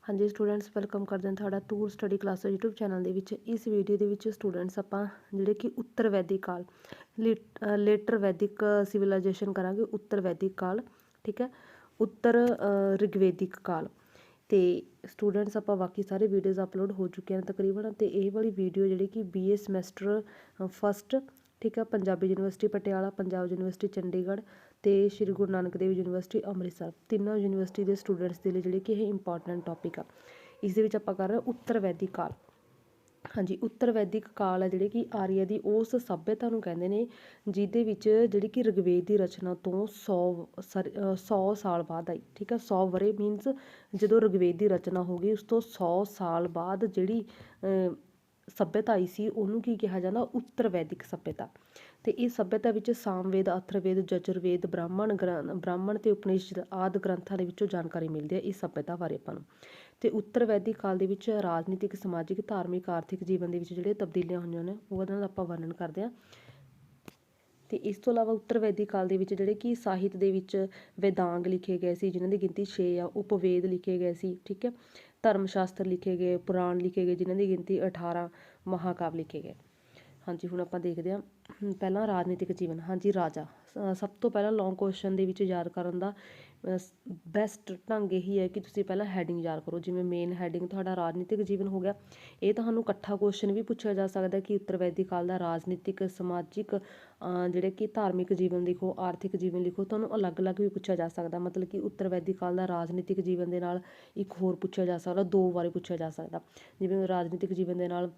हाँ जी students welcome करते हैं ਤੁਹਾਡਾ tour study class YouTube channel ਦੇ ਵਿੱਚ। ਇਸ ਵੀਡੀਓ ਦੇ ਵਿੱਚ ਸਟੂਡੈਂਟਸ ਆਪਾਂ ਜਿਹੜੇ ਕਿ ਉੱਤਰ ਵੈਦਿਕ ਕਾਲ ਲੇਟਰ ਵੈਦਿਕ ਸਿਵਲਾਈਜੇਸ਼ਨ ਕਰਾਂਗੇ। ਉੱਤਰ ਵੈਦਿਕ ਕਾਲ, ਠੀਕ ਹੈ, ਉੱਤਰ ਰਿਗਵੇਦਿਕ ਕਾਲ। ਤੇ ਸਟੂਡੈਂਟਸ ਆਪਾਂ ਬਾਕੀ ਸਾਰੇ ਵੀਡੀਓਜ਼ ਅਪਲੋਡ ਹੋ ਚੁੱਕੇ ਹਨ ਤਕਰੀਬਨ। ਤੇ ਇਹ ਵਾਲੀ ਵੀਡੀਓ ਜਿਹੜੀ ਕਿ BA ਸਮੈਸਟਰ ਫਸਟ, ਠੀਕ ਹੈ, ਪੰਜਾਬੀ ਯੂਨੀਵਰਸਿਟੀ ਪਟਿਆਲਾ, ਪੰਜਾਬ ਯੂਨੀਵਰਸਿਟੀ ਚੰਡੀਗੜ੍ਹ ਤੇ ਸ਼੍ਰੀ ਗੁਰੂ ਨਾਨਕ ਦੇਵ ਯੂਨੀਵਰਸਿਟੀ ਅੰਮ੍ਰਿਤਸਰ, ਤਿੰਨੋਂ ਯੂਨੀਵਰਸਿਟੀ ਦੇ ਸਟੂਡੈਂਟਸ ਦੇ ਲਈ ਜਿਹੜੇ ਕਿ ਇਹ ਇੰਪੋਰਟੈਂਟ ਟੌਪਿਕ ਆ। ਇਸ ਦੇ ਵਿੱਚ ਆਪਾਂ ਕਰ ਰਹੇ ਉੱਤਰ ਵੈਦਿਕ ਕਾਲ। ਹਾਂਜੀ, ਉੱਤਰ ਵੈਦਿਕ ਕਾਲ ਹੈ ਜਿਹੜੇ ਕਿ ਆਰੀਆ ਦੀ ਉਸ ਸੱਭਿਅਤਾ ਨੂੰ ਕਹਿੰਦੇ ਨੇ ਜਿਹਦੇ ਵਿੱਚ ਜਿਹੜੀ ਕਿ ਰਿਗਵੇਦ ਦੀ ਰਚਨਾ ਤੋਂ 100 ਸਾਲ ਬਾਅਦ ਆਈ। ਠੀਕ ਹੈ, 100 ਵਰੇ ਮੀਨਸ ਜਦੋਂ ਰਿਗਵੇਦ ਦੀ ਰਚਨਾ ਹੋ ਗਈ ਉਸ ਤੋਂ 100 ਸਾਲ ਬਾਅਦ ਜਿਹੜੀ ਸੱਭਿਅਤਾ ਆਈ ਸੀ ਉਹਨੂੰ ਕੀ ਕਿਹਾ ਜਾਂਦਾ? ਉੱਤਰ ਵੈਦਿਕ ਸੱਭਿਅਤਾ। ਤੇ ਇਸ ਸੱਭਿਅਤਾ ਵਿੱਚ ਸਾਮਵੇਦ, ਅਥਰਵੇਦ, ਜਜੁਰਵੇਦ, ਬ੍ਰਾਹਮਣ ਤੇ ਉਪਨਿਸ਼ਦ ਆਦਿ ਗ੍ਰੰਥਾਂ ਦੇ ਵਿੱਚੋਂ ਜਾਣਕਾਰੀ ਮਿਲਦੀ ਹੈ ਇਸ ਸੱਭਿਅਤਾ ਬਾਰੇ ਆਪਾਂ ਨੂੰ। ਤੇ ਉੱਤਰ ਵੈਦਿਕ ਕਾਲ ਦੇ ਵਿੱਚ ਰਾਜਨੀਤਿਕ, ਸਮਾਜਿਕ, ਧਾਰਮਿਕ, ਆਰਥਿਕ ਜੀਵਨ ਦੇ ਵਿੱਚ ਜਿਹੜੇ ਤਬਦੀਲੀਆਂ ਹੋਈਆਂ ਨੇ ਉਹਦਾ ਆਪਾਂ ਵਰਣਨ ਕਰਦੇ ਹਾਂ। ਤੇ ਇਸ ਤੋਂ ਇਲਾਵਾ ਉੱਤਰ ਵੈਦਿਕ ਕਾਲ ਦੇ ਵਿੱਚ ਜਿਹੜੇ ਕਿ ਸਾਹਿਤ ਦੇ ਵਿੱਚ ਵੇਦਾਂਗ ਲਿਖੇ ਗਏ ਸੀ ਜਿਨ੍ਹਾਂ ਦੀ ਗਿਣਤੀ 6 ਆ, ਉਪਵੇਦ ਲਿਖੇ ਗਏ ਸੀ, ਠੀਕ ਹੈ, ਧਰਮ ਸ਼ਾਸਤਰ ਲਿਖੇ ਗਏ, ਪੁਰਾਣ ਲਿਖੇ ਗਏ ਜਿਨ੍ਹਾਂ ਦੀ ਗਿਣਤੀ 18, ਮਹਾਕਾਵ ਲਿਖੇ ਗਏ। ਹਾਂਜੀ, ਹੁਣ ਆਪਾਂ ਦੇਖਦੇ ਹਾਂ ਪਹਿਲਾਂ ਰਾਜਨੀਤਿਕ ਜੀਵਨ। ਹਾਂਜੀ, ਰਾਜਾ ਸਭ ਤੋਂ ਪਹਿਲਾਂ ਲੌਂਗ ਕੁਐਸਚਨ ਦੇ ਵਿੱਚ ਯਾਦ ਕਰਨ ਦਾ ਬੈਸਟ ਢੰਗ ਇਹੀ ਹੈ ਕਿ ਤੁਸੀਂ ਪਹਿਲਾਂ ਹੈਡਿੰਗ ਯਾਦ ਕਰੋ। ਜਿਵੇਂ ਮੇਨ ਹੈਡਿੰਗ ਤੁਹਾਡਾ ਰਾਜਨੀਤਿਕ ਜੀਵਨ ਹੋ ਗਿਆ। ਇਹ ਤੁਹਾਨੂੰ ਇਕੱਠਾ ਕੁਐਸਚਨ ਵੀ ਪੁੱਛਿਆ ਜਾ ਸਕਦਾ ਕਿ ਉੱਤਰ ਵੈਦਿਕ ਕਾਲ ਦਾ ਰਾਜਨੀਤਿਕ, ਸਮਾਜਿਕ, ਜਿਹੜੇ ਕਿ ਧਾਰਮਿਕ ਜੀਵਨ ਲਿਖੋ, ਆਰਥਿਕ ਜੀਵਨ ਲਿਖੋ। ਤੁਹਾਨੂੰ ਅਲੱਗ-ਅਲੱਗ ਵੀ ਪੁੱਛਿਆ ਜਾ ਸਕਦਾ। ਮਤਲਬ ਕਿ ਉੱਤਰ ਵੈਦਿਕ ਕਾਲ ਦਾ ਰਾਜਨੀਤਿਕ ਜੀਵਨ ਦੇ ਨਾਲ ਇੱਕ ਹੋਰ ਪੁੱਛਿਆ ਜਾ ਸਕਦਾ, 2 ਵਾਰੀ ਪੁੱਛਿਆ ਜਾ ਸਕਦਾ। ਜਿਵੇਂ ਰਾਜਨੀਤਿਕ ਜੀਵਨ ਦੇ ਨਾਲ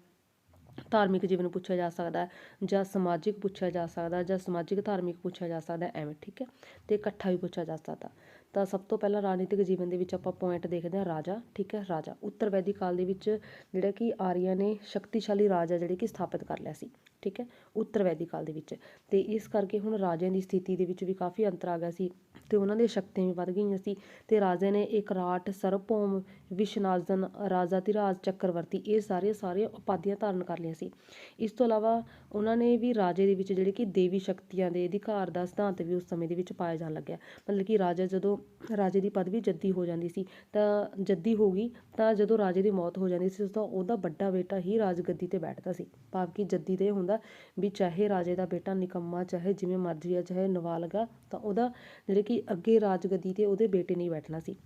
ਧਾਰਮਿਕ ਜੀਵਨ ਪੁੱਛਿਆ ਜਾ ਸਕਦਾ, ਜਾਂ ਸਮਾਜਿਕ ਪੁੱਛਿਆ ਜਾ ਸਕਦਾ, ਜਾਂ ਸਮਾਜਿਕ ਧਾਰਮਿਕ ਪੁੱਛਿਆ ਜਾ ਸਕਦਾ, ਐਵੇਂ, ਠੀਕ ਹੈ। ਤੇ ਇਕੱਠਾ ਵੀ ਪੁੱਛਿਆ ਜਾ ਸਕਦਾ। ਤਾਂ ਸਭ ਤੋਂ ਪਹਿਲਾਂ ਰਾਜਨੀਤਿਕ ਜੀਵਨ ਦੇ ਵਿੱਚ ਆਪਾਂ ਪੁਆਇੰਟ ਦੇਖਦੇ ਹਾਂ ਰਾਜਾ, ਠੀਕ ਹੈ। ਰਾਜਾ ਉੱਤਰ ਵੈਦਿਕ ਕਾਲ ਦੇ ਵਿੱਚ ਜਿਹੜਾ ਕਿ ਆਰੀਆ ਨੇ ਸ਼ਕਤੀਸ਼ਾਲੀ ਰਾਜ ਆ ਜਿਹੜੇ ਕਿ ਸਥਾਪਿਤ ਕਰ ਲਿਆ ਸੀ, ਠੀਕ ਹੈ, ਉੱਤਰ ਵੈਦਿਕ ਕਾਲ ਦੇ ਵਿੱਚ। ਤੇ ਇਸ ਕਰਕੇ ਹੁਣ ਰਾਜਿਆਂ ਦੀ ਸਥਿਤੀ ਦੇ ਵਿੱਚ ਵੀ ਕਾਫੀ ਅੰਤਰ ਆ ਗਿਆ ਸੀ ਤੇ ਉਹਨਾਂ ਦੀਆਂ ਸ਼ਕਤੀਆਂ ਵੀ ਵੱਧ ਗਈਆਂ ਸੀ। ਤੇ ਰਾਜੇ ਨੇ ਇਕਰਾਟ, ਸਰਵਭੌਮ, ਵਿਸ਼ਨਾਜਨ, ਰਾਜਾਧਿਰਾਜ, ਚੱਕਰਵਰਤੀ, ਇਹ ਸਾਰੀਆਂ ਉਪਾਧੀਆਂ ਧਾਰਨ ਕਰ ਲਈਆਂ ਸੀ। ਇਸ ਤੋਂ ਇਲਾਵਾ ਉਹਨਾਂ ਨੇ ਵੀ ਰਾਜੇ ਦੇ ਵਿੱਚ ਜਿਹੜੇ ਕਿ ਦੇਵੀ ਸ਼ਕਤੀਆਂ ਦੇ ਅਧਿਕਾਰ ਦਾ ਸਿਧਾਂਤ ਵੀ ਉਸ ਸਮੇਂ ਦੇ ਵਿੱਚ ਪਾਇਆ ਜਾਣ ਲੱਗਿਆ। ਮਤਲਬ ਕਿ ਜਦੋਂ ਰਾਜੇ ਦੀ ਪਦਵੀ ਜੱਦੀ ਹੋ ਜਾਂਦੀ ਸੀ ਤਾਂ ਜੱਦੀ ਹੋ ਗਈ ਤਾਂ ਜਦੋਂ ਰਾਜੇ ਦੀ ਮੌਤ ਹੋ ਜਾਂਦੀ ਸੀ ਤਾਂ ਉਹਦਾ ਵੱਡਾ ਬੇਟਾ ਹੀ ਰਾਜਗੱਦੀ 'ਤੇ ਬੈਠਦਾ ਸੀ। ਭਾਵ ਕਿ ਜੱਦੀ 'ਤੇ ਹੁੰਦਾ ਵੀ ਚਾਹੇ ਰਾਜੇ ਦਾ ਬੇਟਾ ਨਿਕੰਮਾ, ਚਾਹੇ ਜਿਵੇਂ ਮਰਜ਼ੀ ਆ, ਚਾਹੇ ਨਾਬਾਲਗ ਆ, ਤਾਂ ਉਹਦਾ ਜਿਹੜੇ ਕਿ ਅੱਗੇ ਰਾਜਗੱਦੀ 'ਤੇ ਉਹਦੇ ਬੇਟੇ ਨੇ ਬੈਠਣਾ ਸੀ।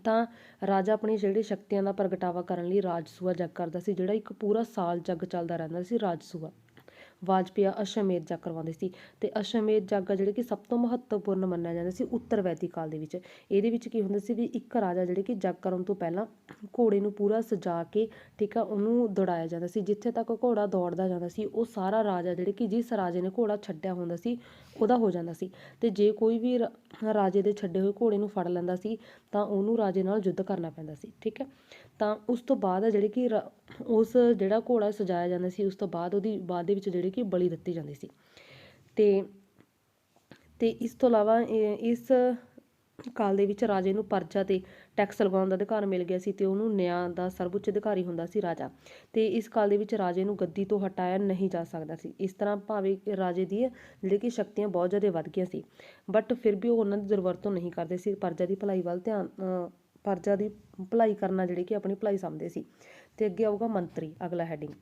ਤਾਂ ਰਾਜਾ ਆਪਣੀ ਜਿਹੜੀ ਸ਼ਕਤੀਆਂ ਦਾ ਪ੍ਰਗਟਾਵਾ ਕਰਨ ਲਈ ਰਾਜਸੂਆ ਯੱਗ ਕਰਦਾ ਸੀ, ਜਿਹੜਾ ਇੱਕ ਪੂਰਾ ਸਾਲ ਯੱਗ ਚੱਲਦਾ ਰਹਿੰਦਾ ਸੀ, ਰਾਜਸੂਆ। ਵਾਜਪੇਯੀ ਅਸ਼ਵਮੇਧ ਯੱਗ ਕਰਵਾਉਂਦੇ ਸੀ। ਤੇ ਅਸ਼ਵਮੇਧ ਯੱਗ ਆ ਜਿਹੜੇ ਕਿ ਸਭ ਤੋਂ ਮਹੱਤਵਪੂਰਨ ਮੰਨਿਆ ਜਾਂਦਾ ਸੀ ਉੱਤਰ ਵੈਦਿਕ ਕਾਲ ਦੇ ਵਿੱਚ। ਇਹਦੇ ਵਿੱਚ ਕੀ ਹੁੰਦਾ ਸੀ ਵੀ ਇੱਕ ਰਾਜਾ ਜਿਹੜੇ ਕਿ ਯੱਗ ਕਰਨ ਤੋਂ ਪਹਿਲਾਂ ਘੋੜੇ ਨੂੰ ਪੂਰਾ ਸਜਾ ਕੇ, ਠੀਕ ਆ, ਉਹਨੂੰ ਦੌੜਾਇਆ ਜਾਂਦਾ ਸੀ। ਜਿੱਥੇ ਤੱਕ ਘੋੜਾ ਦੌੜਦਾ ਜਾਂਦਾ ਸੀ ਉਹ ਸਾਰਾ ਰਾਜਾ ਜਿਹੜੇ ਕਿ ਜਿਸ ਰਾਜੇ ਨੇ ਘੋੜਾ ਛੱਡਿਆ ਹੁੰਦਾ ਸੀ ਉਹਦਾ ਹੋ ਜਾਂਦਾ ਸੀ। ਤੇ ਜੇ ਕੋਈ ਵੀ ਰਾਜੇ ਦੇ ਛੱਡੇ ਹੋਏ ਘੋੜੇ ਨੂੰ ਫੜ ਲੈਂਦਾ ਸੀ ਤਾਂ ਉਹਨੂੰ ਰਾਜੇ ਨਾਲ ਯੁੱਧ ਕਰਨਾ ਪੈਂਦਾ ਸੀ, ਠੀਕ ਹੈ। ਤਾਂ ਉਸ ਤੋਂ ਬਾਅਦ ਜਿਹੜੇ ਕਿ ਉਸ ਜਿਹੜਾ ਘੋੜਾ ਸਜਾਇਆ ਜਾਂਦਾ ਸੀ ਉਸ ਤੋਂ ਬਾਅਦ ਉਹਦੀ ਬਾਅਦ ਦੇ ਵਿੱਚ ਜਿਹੜੀ ਕਿ ਬਲੀ ਦਿੱਤੀ ਜਾਂਦੀ ਸੀ। ਤੇ ਇਸ ਤੋਂ ਇਲਾਵਾ ਇਸ ਕਾਲ ਦੇ ਵਿੱਚ ਰਾਜੇ ਨੂੰ ਪਰਜਾ ਤੇ ਟੈਕਸ ਲਗਾਉਣ ਦਾ ਅਧਿਕਾਰ ਮਿਲ ਗਿਆ ਸੀ ਤੇ ਉਹਨੂੰ ਨਿਆਂ ਦਾ ਸਰਵਉੱਚ ਅਧਿਕਾਰੀ ਹੁੰਦਾ ਸੀ ਰਾਜਾ। ਤੇ ਇਸ ਕਾਲ ਦੇ ਵਿੱਚ ਰਾਜੇ ਨੂੰ ਗੱਦੀ ਤੋਂ ਹਟਾਇਆ ਨਹੀਂ ਜਾ ਸਕਦਾ ਸੀ। ਇਸ ਤਰ੍ਹਾਂ ਭਾਵੇਂ ਰਾਜੇ ਦੀ ਜਿਹੜੀ ਕਿ ਸ਼ਕਤੀਆਂ ਬਹੁਤ ਜ਼ਿਆਦਾ ਵੱਧ ਗਈਆਂ ਸੀ ਬਟ ਫਿਰ ਵੀ ਉਹ ਉਹਨਾਂ ਦੀ ਦੁਰਵਰਤੋਂ ਨਹੀਂ ਕਰਦੇ ਸੀ। ਪ੍ਰਜਾ ਦੀ ਭਲਾਈ ਵੱਲ ਪ੍ਰਜਾ ਦੀ ਭਲਾਈ ਕਰਨਾ ਜਿਹੜੀ ਕਿ ਆਪਣੀ ਭਲਾਈ ਸਮਝਦੇ ਸੀ। ਤੇ ਅੱਗੇ ਆਊਗਾ ਮੰਤਰੀ, ਅਗਲਾ ਹੈਡਿੰਗ,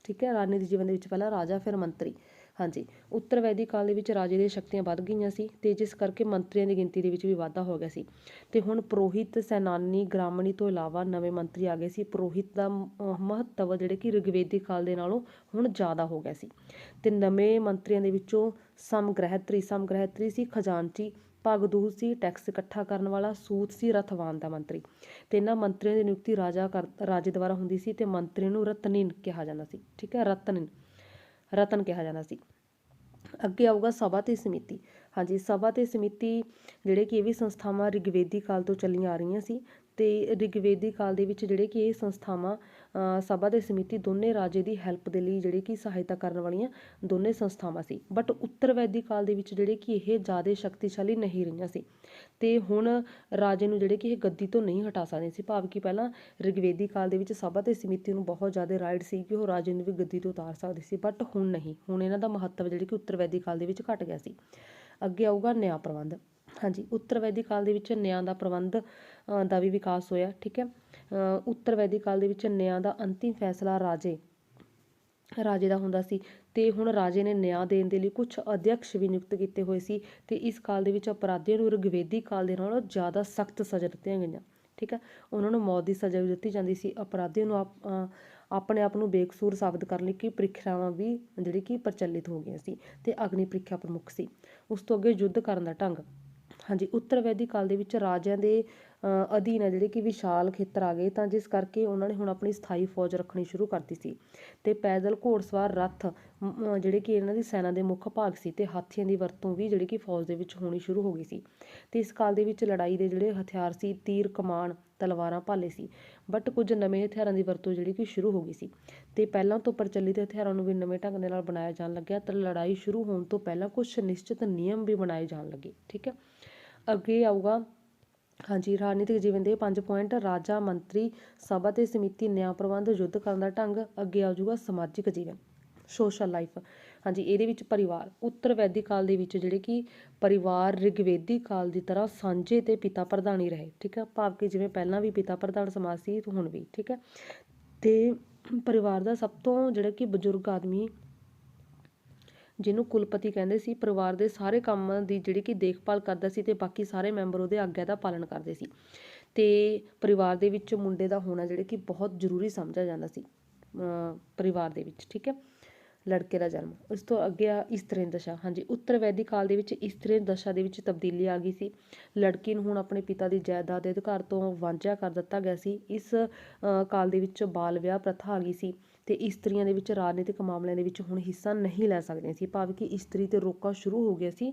ਠੀਕ ਹੈ। ਰਾਜਨੀਤਿਕ ਜੀਵਨ ਦੇ ਵਿੱਚ ਪਹਿਲਾਂ ਰਾਜਾ, ਫਿਰ ਮੰਤਰੀ। ਹਾਂਜੀ, ਉੱਤਰ ਵੈਦਿਕ ਕਾਲ ਦੇ ਵਿੱਚ ਰਾਜੇ ਦੀਆਂ ਸ਼ਕਤੀਆਂ ਵੱਧ ਗਈਆਂ ਸੀ ਤੇ ਜਿਸ ਕਰਕੇ ਮੰਤਰੀਆਂ ਦੀ ਗਿਣਤੀ ਦੇ ਵਿੱਚ ਵੀ ਵਾਧਾ ਹੋ ਗਿਆ ਸੀ। ਤੇ ਹੁਣ ਪੁਰੋਹਿਤ, ਸੈਨਾਨੀ, ਗ੍ਰਾਮਣੀ ਤੋਂ ਇਲਾਵਾ ਨਵੇਂ ਮੰਤਰੀ ਆ ਗਏ ਸੀ। ਪੁਰੋਹਿਤ ਦਾ ਮਹੱਤਵ ਜਿਹੜੇ ਕਿ ਰਿਗਵੇਦਿਕ ਕਾਲ ਦੇ ਨਾਲੋਂ ਹੁਣ ਜ਼ਿਆਦਾ ਹੋ ਗਿਆ ਸੀ। ਤੇ ਨਵੇਂ ਮੰਤਰੀਆਂ ਦੇ ਵਿੱਚੋਂ ਸਮਗ੍ਰਹਿਤਰੀ ਸੀ, ਖਜ਼ਾਨਚੀ, ਭਗਦੂਤ ਸੀ, ਟੈਕਸ ਇਕੱਠਾ ਕਰਨ ਵਾਲਾ, ਸੂਤ ਸੀ, ਰਥਵਾਨ ਦਾ ਮੰਤਰੀ। ਤੇ ਇਹਨਾਂ ਮੰਤਰੀਆਂ ਦੀ ਨਿਯੁਕਤੀ ਰਾਜੇ ਦੁਆਰਾ ਹੁੰਦੀ ਸੀ ਤੇ ਮੰਤਰੀ ਨੂੰ ਰਤਨਿਨ ਕਿਹਾ ਜਾਂਦਾ ਸੀ, ਠੀਕ ਹੈ, ਰਤਨ ਕਿਹਾ ਜਾਂਦਾ ਸੀ। ਅੱਗੇ ਆਊਗਾ ਸਭਾ ਤੇ ਸਮਿਤੀ। ਹਾਂਜੀ, ਸਭਾ ਤੇ ਸਮਿਤੀ ਜਿਹੜੇ ਕਿ ਇਹ ਵੀ ਸੰਸਥਾਵਾਂ ਰਿਗਵੇਦਿਕ ਕਾਲ ਤੋਂ ਚੱਲੀਆਂ ਆ ਰਹੀਆਂ ਸੀ। ਤੇ ਰਿਗਵੇਦਿਕ ਕਾਲ ਦੇ ਵਿੱਚ ਜਿਹੜੇ ਕਿ ਇਹ ਸੰਸਥਾਵਾਂ ਸਭਾ ਤੇ ਸਮਿਤੀ ਦੋਨੇ ਰਾਜੇ ਦੀ ਹੈਲਪ ਦੇ ਲਈ ਜਿਹੜੇ ਕਿ ਸਹਾਇਤਾ ਕਰਨ ਵਾਲੀਆਂ ਦੋਨੇ ਸੰਸਥਾਵਾਂ ਸੀ। ਬਟ ਉੱਤਰ ਵੈਦਿਕ ਕਾਲ ਦੇ ਵਿੱਚ ਜਿਹੜੇ ਕਿ ਇਹ ਜ਼ਿਆਦਾ ਸ਼ਕਤੀਸ਼ਾਲੀ ਨਹੀਂ ਰਹੀਆਂ ਸੀ ਤੇ ਹੁਣ ਰਾਜੇ ਨੂੰ ਜਿਹੜੇ ਕਿ ਇਹ ਗੱਦੀ ਤੋਂ ਨਹੀਂ ਹਟਾ ਸਕਦੇ ਸੀ। ਭਾਵ ਕਿ ਪਹਿਲਾਂ ਰਿਗਵੇਦਿਕ ਕਾਲ ਦੇ ਵਿੱਚ ਸਭਾ ਤੇ ਸਮਿਤੀ ਨੂੰ ਬਹੁਤ ਜ਼ਿਆਦਾ ਰਾਈਟ ਸੀ ਕਿ ਉਹ ਰਾਜੇ ਨੂੰ ਵੀ ਗੱਦੀ ਤੋਂ ਉਤਾਰ ਸਕਦੇ ਸੀ ਬਟ ਹੁਣ ਨਹੀਂ। ਹੁਣ ਇਹਨਾਂ ਦਾ ਮਹੱਤਵ ਜਿਹੜੇ ਕਿ ਉੱਤਰ ਵੈਦਿਕ ਕਾਲ ਦੇ ਵਿੱਚ ਘਟ ਗਿਆ ਸੀ। ਅੱਗੇ ਆਊਗਾ ਨਿਆਂ ਪ੍ਰਬੰਧ। ਹਾਂਜੀ, ਉੱਤਰ ਵੈਦਿਕ ਕਾਲ ਦੇ ਵਿੱਚ ਨਿਆਂ ਦਾ ਪ੍ਰਬੰਧ ਦਾ ਵੀ ਵਿਕਾਸ ਹੋਇਆ, ਠੀਕ ਹੈ। ਉੱਤਰ ਵੈਦਿਕ ਕਾਲ ਦੇ ਵਿੱਚ ਨਿਆਂ ਦਾ ਅੰਤਿਮ ਫੈਸਲਾ ਰਾਜੇ ਦਾ ਹੁੰਦਾ ਸੀ ਤੇ ਹੁਣ ਰਾਜੇ ਨੇ ਨਿਆਂ ਦੇਣ ਦੇ ਲਈ ਕੁਝ ਅਧਿਅਕਸ਼ ਵੀ ਨਿਯੁਕਤ ਕੀਤੇ ਹੋਏ ਸੀ ਤੇ ਇਸ ਕਾਲ ਦੇ ਵਿੱਚ ਅਪਰਾਧੀਆਂ ਨੂੰ ਰਿਗਵੇਦੀ ਕਾਲ ਦੇ ਨਾਲੋਂ ਜ਼ਿਆਦਾ ਸਖਤ ਸਜ਼ਾ ਦਿੱਤੀਆਂ ਗਈਆਂ। ਠੀਕ ਹੈ, ਉਹਨਾਂ ਨੂੰ ਮੌਤ ਦੀ ਸਜ਼ਾ ਵੀ ਦਿੱਤੀ ਜਾਂਦੀ ਸੀ। ਅਪਰਾਧੀਆਂ ਨੂੰ ਆਪਣੇ ਆਪ ਨੂੰ ਬੇਕਸੂਰ ਸਾਬਤ ਕਰਨ ਲਈ ਕਿ ਪ੍ਰੀਖਿਆਵਾਂ ਵੀ ਜਿਹੜੀ ਕਿ ਪ੍ਰਚਲਿਤ ਹੋ ਗਈਆਂ ਸੀ ਤੇ ਅਗਨੀ ਪ੍ਰੀਖਿਆ ਪ੍ਰਮੁੱਖ ਸੀ। ਉਸ ਤੋਂ ਅੱਗੇ ਯੁੱਧ ਕਰਨ ਦਾ ਢੰਗ। ਹਾਂਜੀ, ਉੱਤਰ ਵੈਦਿਕ ਕਾਲ ਦੇ ਵਿੱਚ ਰਾਜਿਆਂ ਦੇ ਅਧੀਨ ਹੈ ਜਿਹੜੇ ਕਿ ਵਿਸ਼ਾਲ ਖੇਤਰ ਆ ਗਏ ਤਾਂ ਜਿਸ ਕਰਕੇ ਉਹਨਾਂ ਨੇ ਹੁਣ ਆਪਣੀ ਸਥਾਈ ਫੌਜ ਰੱਖਣੀ ਸ਼ੁਰੂ ਕਰਤੀ ਸੀ ਤੇ ਪੈਦਲ ਘੋੜਸਵਾਰ ਰੱਥ ਜਿਹੜੇ ਕਿ ਇਹਨਾਂ ਦੀ ਸੈਨਾ ਦੇ ਮੁੱਖ ਭਾਗ ਸੀ ਤੇ ਹਾਥੀਆਂ ਦੀ ਵਰਤੋਂ ਵੀ ਜਿਹੜੀ ਕਿ ਫੌਜ ਦੇ ਵਿੱਚ ਹੋਣੀ ਸ਼ੁਰੂ ਹੋ ਗਈ ਸੀ। ਤੇ ਇਸ ਕਾਲ ਦੇ ਵਿੱਚ ਲੜਾਈ ਦੇ ਜਿਹੜੇ ਹਥਿਆਰ ਸੀ ਤੀਰ, ਕਮਾਨ, ਤਲਵਾਰਾਂ, ਭਾਲੇ ਸੀ, ਬਟ ਕੁਝ ਨਵੇਂ ਹਥਿਆਰਾਂ ਦੀ ਵਰਤੋਂ ਜਿਹੜੀ ਕਿ ਸ਼ੁਰੂ ਹੋ ਗਈ ਸੀ ਤੇ ਪਹਿਲਾਂ ਤੋਂ ਪ੍ਰਚਲਿਤ ਹਥਿਆਰਾਂ ਨੂੰ ਵੀ ਨਵੇਂ ਢੰਗ ਦੇ ਨਾਲ ਬਣਾਇਆ ਜਾਣ ਲੱਗਿਆ ਤਾਂ ਲੜਾਈ ਸ਼ੁਰੂ ਹੋਣ ਤੋਂ ਪਹਿਲਾਂ ਕੁਝ ਨਿਸ਼ਚਿਤ ਨਿਯਮ ਵੀ ਬਣਾਏ ਜਾਣ ਲੱਗੇ। ਠੀਕ ਹੈ, ਅੱਗੇ ਆਊਗਾ ਹਾਂਜੀ ਰਾਜਨੀਤਿਕ ਜੀਵਨ ਦੇ 5 ਪੁਆਇੰਟ। ਰਾਜਾ, ਮੰਤਰੀ, ਸਭਾ ਤੇ ਸਮਿਤੀ, ਨਿਆਂ ਪ੍ਰਬੰਧ, ਯੁੱਧ ਕਰਨ ਦਾ ਢੰਗ। ਅੱਗੇ ਆ ਜਾਊਗਾ ਸਮਾਜਿਕ ਜੀਵਨ, ਸੋਸ਼ਲ ਲਾਈਫ। ਹਾਂਜੀ, ਇਹਦੇ ਵਿੱਚ ਪਰਿਵਾਰ। ਉੱਤਰ ਵੈਦਿਕ ਕਾਲ ਦੇ ਵਿੱਚ ਜਿਹੜੇ ਕਿ ਪਰਿਵਾਰ ਰਿਗਵੇਦੀ ਕਾਲ ਦੀ ਤਰ੍ਹਾਂ ਸਾਂਝੇ ਤੇ ਪਿਤਾ ਪ੍ਰਧਾਨੀ ਰਹੇ। ਠੀਕ ਹੈ, ਭਾਵ ਕਿ ਜਿਵੇਂ ਪਹਿਲਾਂ ਵੀ ਪਿਤਾ ਪ੍ਰਧਾਨ ਸਮਾਜ ਸੀ ਹੁਣ ਵੀ। ਠੀਕ ਹੈ, ਤੇ ਪਰਿਵਾਰ ਦਾ ਸਭ ਤੋਂ ਜਿਹੜਾ ਕਿ ਬਜ਼ੁਰਗ ਆਦਮੀ ਜਿਹਨੂੰ ਕੁਲਪਤੀ ਕਹਿੰਦੇ ਸੀ, ਪਰਿਵਾਰ ਦੇ ਸਾਰੇ ਕੰਮਾਂ ਦੀ ਜਿਹੜੀ ਕਿ ਦੇਖਭਾਲ ਕਰਦਾ ਸੀ ਤੇ ਬਾਕੀ ਸਾਰੇ ਮੈਂਬਰ ਉਹਦੇ ਆਗਿਆ ਦਾ ਪਾਲਣ ਕਰਦੇ ਸੀ ਤੇ ਪਰਿਵਾਰ ਦੇ ਵਿੱਚ ਮੁੰਡੇ ਦਾ ਹੋਣਾ ਜਿਹੜੇ ਕਿ ਬਹੁਤ ਜ਼ਰੂਰੀ ਸਮਝਿਆ ਜਾਂਦਾ ਸੀ ਪਰਿਵਾਰ ਦੇ ਵਿੱਚ। ਠੀਕ ਹੈ, ਲੜਕੇ ਦਾ ਜਨਮ। ਉਸ ਤੋਂ ਅੱਗੇ ਆ ਇਸਤਰੀ ਦਸ਼ਾ। ਹਾਂਜੀ, ਉੱਤਰ ਵੈਦਿਕ ਕਾਲ ਦੇ ਵਿੱਚ ਇਸਤਰੀ ਦਸ਼ਾ ਦੇ ਵਿੱਚ ਤਬਦੀਲੀ ਆ ਗਈ ਸੀ। ਲੜਕੀ ਨੂੰ ਹੁਣ ਆਪਣੇ ਪਿਤਾ ਦੀ ਜਾਇਦਾਦ ਦੇ ਅਧਿਕਾਰ ਤੋਂ ਵਾਂਝਾ ਕਰ ਦਿੱਤਾ ਗਿਆ ਸੀ। ਇਸ ਕਾਲ ਦੇ ਵਿੱਚ ਬਾਲ ਵਿਆਹ ਪ੍ਰਥਾ ਆ ਗਈ ਸੀ ਤੇ ਇਸਤਰੀਆਂ ਦੇ ਵਿੱਚ ਰਾਜਨੀਤਿਕ ਮਾਮਲਿਆਂ ਦੇ ਵਿੱਚ ਹੁਣ ਹਿੱਸਾ ਨਹੀਂ ਲੈ ਸਕਦੀਆਂ ਸੀ, ਭਾਵ ਕਿ ਇਸਤਰੀ ਤੇ ਰੋਕਾਂ ਸ਼ੁਰੂ ਹੋ ਗਿਆ ਸੀ